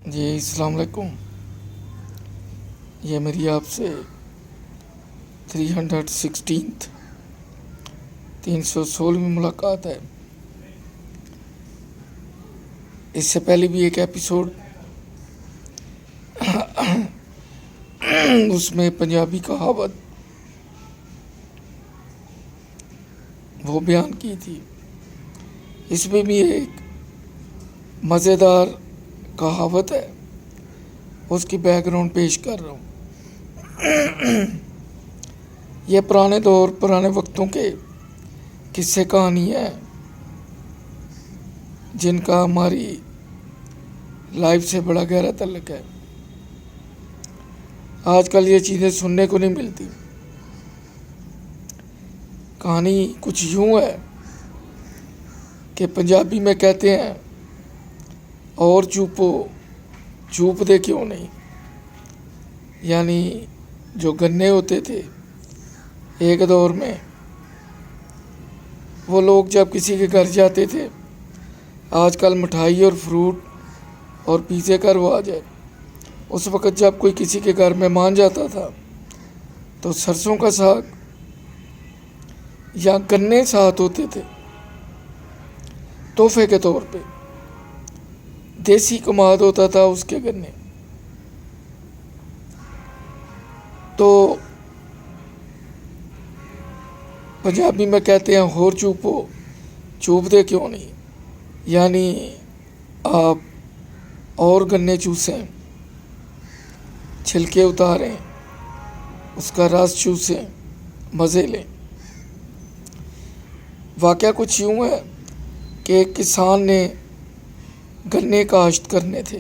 جی السلام علیکم. یہ میری آپ سے 316ویں ملاقات ہے. اس سے پہلے بھی ایک ایپیسوڈ اس میں پنجابی کہاوت وہ بیان کی تھی. اس میں بھی ایک مزیدار کہاوت ہے، اس کی بیک گراؤنڈ پیش کر رہا ہوں. یہ پرانے وقتوں کے قصے کہانی ہیں جن کا ہماری لائف سے بڑا گہرا تعلق ہے. آج کل یہ چیزیں سننے کو نہیں ملتی. کہانی کچھ یوں ہے کہ پنجابی میں کہتے ہیں اور چوپ دے کیوں نہیں. یعنی جو گنے ہوتے تھے ایک دور میں، وہ لوگ جب کسی کے گھر جاتے تھے، آج کل مٹھائی اور فروٹ اور پیزے کا رواج ہے، اس وقت جب کوئی کسی کے گھر مہمان جاتا تھا تو سرسوں کا ساگ یا گنے ساتھ ہوتے تھے تحفے کے طور پہ. دیسی کماد ہوتا تھا اس کے گنے. تو پنجابی میں کہتے ہیں ہور چوپ دے کیوں نہیں. یعنی آپ اور گنے چوسیں، چھلکے اتاریں، اس کا رس چوسیں، مزے لیں. واقعہ کچھ یوں ہے کہ ایک کسان نے گنے کاشت کرنے تھے،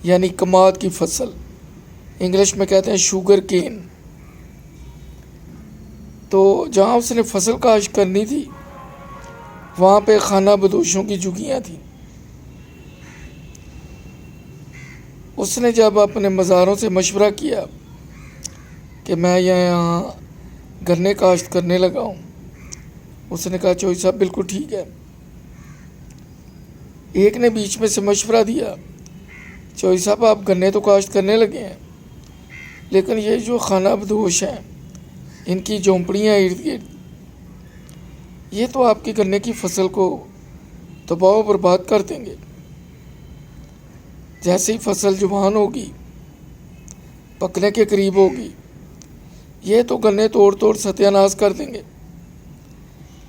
یعنی کماد کی فصل، انگلش میں کہتے ہیں شوگر کین. تو جہاں اس نے فصل کاشت کرنی تھی وہاں پہ خانہ بدوشوں کی جھگیاں تھیں. اس نے جب اپنے مزاروں سے مشورہ کیا کہ میں یہاں گنے کاشت کرنے لگا ہوں، اس نے کہا چوئی صاحب بالکل ٹھیک ہے. ایک نے بیچ میں سے مشورہ دیا، چوئی صاحب آپ گنے تو کاشت کرنے لگے ہیں، لیکن یہ جو خانہ بدوش ہیں ان کی جھونپڑیاں ارد گرد، یہ تو آپ کی گنے کی فصل کو تباہ و برباد کر دیں گے. جیسے ہی فصل جوان ہوگی، پکنے کے قریب ہوگی، یہ تو گنے توڑ ستیہ ناش کر دیں گے،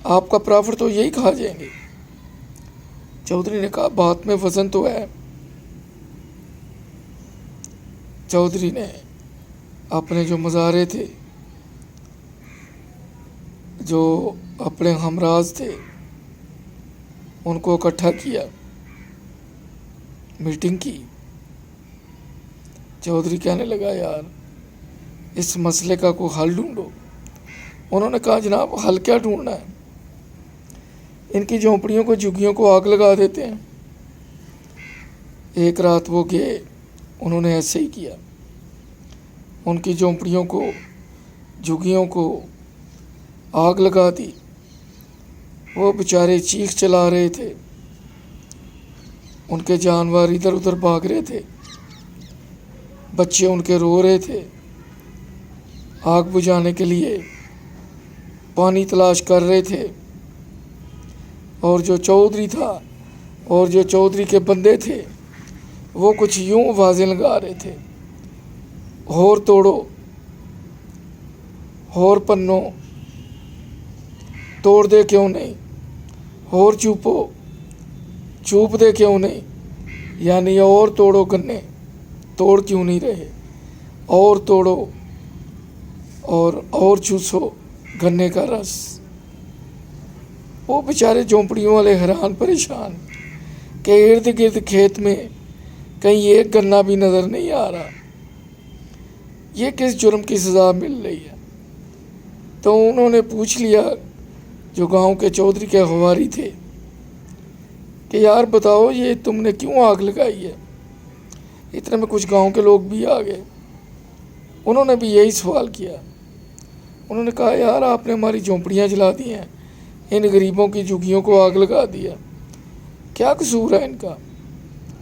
آپ کا پرافٹ تو یہی کھا جائیں گے. چودھری نے کہا بات میں وزن تو ہے. چودھری نے اپنے جو مزارے تھے، جو اپنے ہمراز تھے، ان کو اکٹھا کیا، میٹنگ کی. چودھری کہنے لگا یار اس مسئلے کا کوئی حل ڈھونڈو. انہوں نے کہا جناب حل کیا ڈھونڈنا ہے، ان کی جھونپڑیوں کو جھگیوں کو آگ لگا دیتے ہیں. ایک رات وہ گئے، انہوں نے ایسے ہی کیا، ان کی جھونپڑیوں کو جھگیوں کو آگ لگا دی. وہ بیچارے چیخ چلا رہے تھے، ان کے جانور ادھر ادھر بھاگ رہے تھے، بچے ان کے رو رہے تھے، آگ بجھانے کے لیے پانی تلاش کر رہے تھے. اور جو چودھری تھا اور جو چودھری کے بندے تھے وہ کچھ یوں آوازیں لگا رہے تھے، ہور توڑو، ہور پنو، توڑ دے کیوں نہیں، ہور چوپ دے کیوں نہیں. یعنی اور توڑو گنے، توڑ کیوں نہیں رہے، اور توڑو اور چوسو گنے کا رس. وہ بیچارے جھونپڑیوں والے حیران پریشان کہ ارد گرد کھیت میں کہیں ایک گنا بھی نظر نہیں آ رہا، یہ کس جرم کی سزا مل رہی ہے. تو انہوں نے پوچھ لیا جو گاؤں کے چودھری کے ہواری تھے کہ یار بتاؤ یہ تم نے کیوں آگ لگائی ہے. اتنے میں کچھ گاؤں کے لوگ بھی آ گئے، انہوں نے بھی یہی سوال کیا. انہوں نے کہا یار آپ نے ہماری جھونپڑیاں جلا دی ہیں، ان غریبوں کی جھگیوں کو آگ لگا دیا، کیا قصور ہے ان کا.